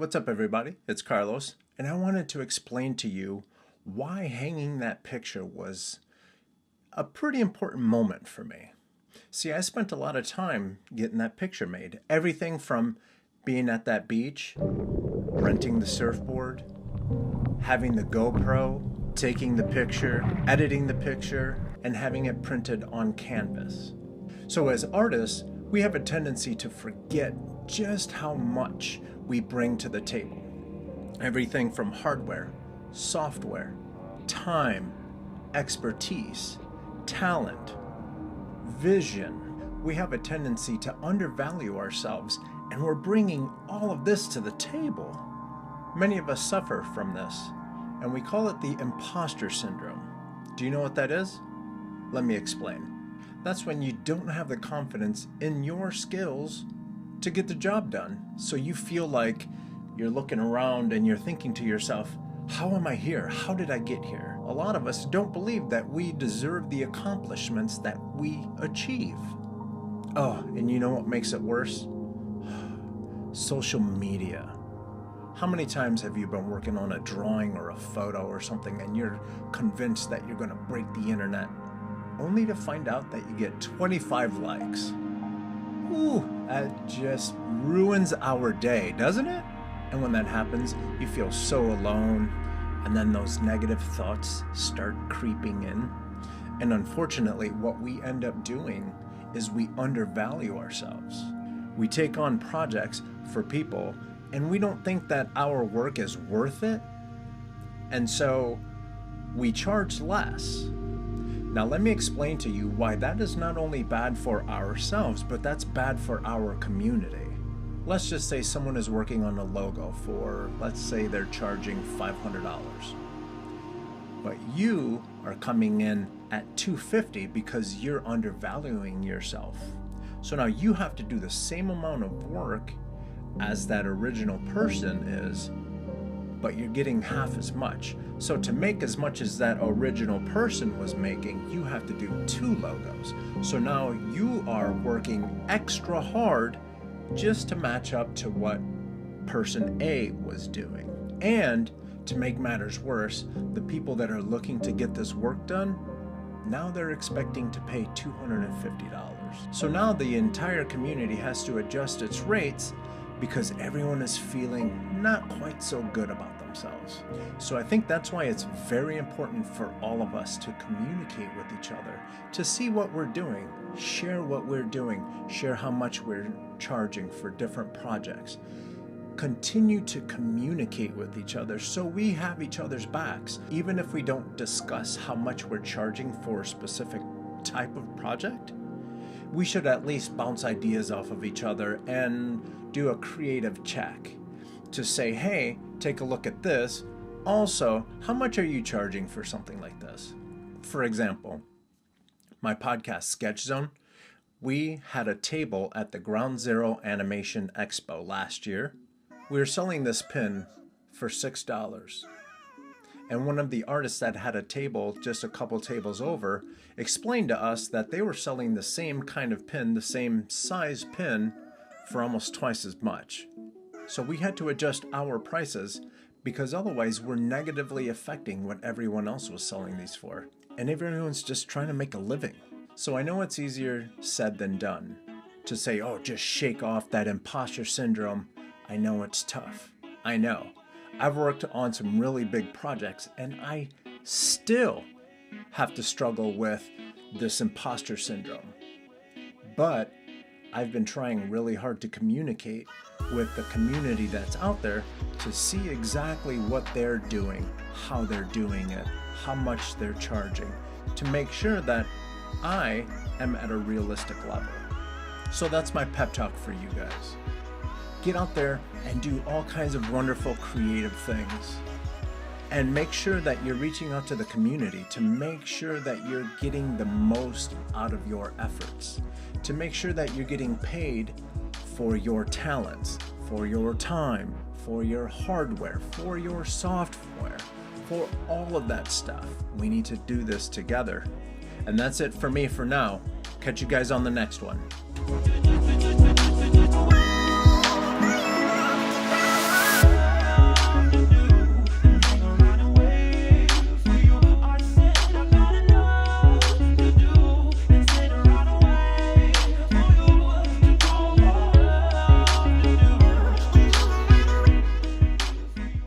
what's up everybody? It's Carlos, and I wanted to explain to you why hanging that picture was a pretty important moment for me. See, I spent a lot of time getting that picture made. Everything from being at that beach, renting the surfboard, having the GoPro, taking the picture, editing the picture, and having it printed on canvas. So as artists, we have a tendency to forget just how much we bring to the table. Everything from hardware, software, time, expertise, talent, vision. We have a tendency to undervalue ourselves, and we're bringing all of this to the table. Many of us suffer from this, and we call it the imposter syndrome. Do you know what that is? Let me explain. That's when you don't have the confidence in your skills to get the job done. So you feel like you're looking around and you're thinking to yourself, how am I here? How did I get here? A lot of us don't believe that we deserve the accomplishments that we achieve. Oh, and you know what makes it worse? Social media. How many times have you been working on a drawing or a photo or something and you're convinced that you're going to break the internet, only to find out that you get 25 likes? Ooh, that just ruins our day, doesn't it? And when that happens, you feel so alone, and then those negative thoughts start creeping in. And unfortunately, what we end up doing is we undervalue ourselves. We take on projects for people, and we don't think that our work is worth it, and so we charge less. Now let me explain to you why that is not only bad for ourselves, but that's bad for our community. Let's just say someone is working on a logo for, let's say they're charging $500. But you are coming in at $250 because you're undervaluing yourself. So now you have to do the same amount of work as that original person is, but you're getting half as much. So to make as much as that original person was making, you have to do 2 logos. So now you are working extra hard just to match up to what person A was doing. And to make matters worse, the people that are looking to get this work done, now they're expecting to pay $250. So now the entire community has to adjust its rates because everyone is feeling not quite so good about themselves. So I think that's why it's very important for all of us to communicate with each other, to see what we're doing, share what we're doing, share how much we're charging for different projects. Continue to communicate with each other so we have each other's backs. Even if we don't discuss how much we're charging for a specific type of project, we should at least bounce ideas off of each other and do a creative check to say, hey, take a look at this. Also, how much are you charging for something like this? For example, my podcast Sketch Zone, we had a table at the Ground Zero Animation Expo last year. We were selling this pin for $6. And one of the artists that had a table just a couple tables over explained to us that they were selling the same kind of pin, the same size pin, for almost twice as much. So we had to adjust our prices because otherwise we're negatively affecting what everyone else was selling these for. And everyone's just trying to make a living. So I know it's easier said than done to say, oh, just shake off that imposter syndrome. I know it's tough. I know. I've worked on some really big projects and I still have to struggle with this imposter syndrome. But I've been trying really hard to communicate with the community that's out there to see exactly what they're doing, how they're doing it, how much they're charging, to make sure that I am at a realistic level. So that's my pep talk for you guys. Get out there and do all kinds of wonderful creative things. And make sure that you're reaching out to the community to make sure that you're getting the most out of your efforts. To make sure that you're getting paid for your talents, for your time, for your hardware, for your software, for all of that stuff. We need to do this together. And that's it for me for now. Catch you guys on the next one.